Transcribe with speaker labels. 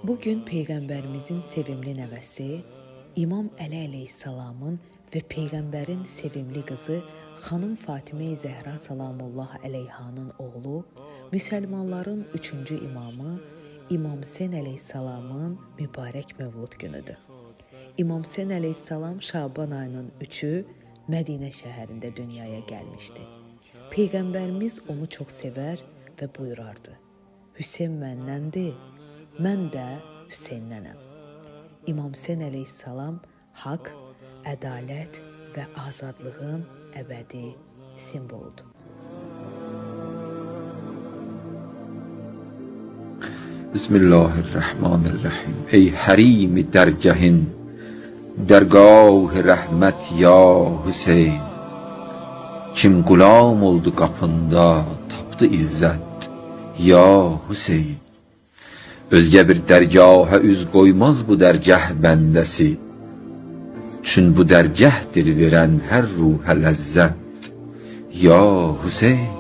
Speaker 1: Bugün Peyğəmbərimizin sevimli nəvəsi İmam Əli əleyhissalamın və Peyğəmbərin sevimli qızı xanım Fatimə-i Zəhra salamullah əleyhanın oğlu, müsəlmanların 3-cü imamı İmam Hüseyn əleyhissalamın mübarək mövlud günüdür. İmam Hüseyn əleyhissalam Şaban ayının 3-ü Mədinə şəhərində dünyaya gəlmişdi. Peyğəmbərimiz onu çox sevər və buyurardı: Hüseyn məndəndir, mən də Hüseynnənəm. İmam Hüseyn əleyhissalam haqq, ədalət və azadlığın əbədi simvoludur.
Speaker 2: Bismillahirrahmanirrahim. Ey Hərim-i dərgəhin, dərgah-ı rəhmət ya Hüseyn. Kim qulam oldu qapında, tapdı izzət ya Hüseyn. Özgə bir dərgahə üz qoymaz bu dərgah bəndəsi. Çün bu dərgahdir verən hər ruhə ləzzət ya Hüseyn.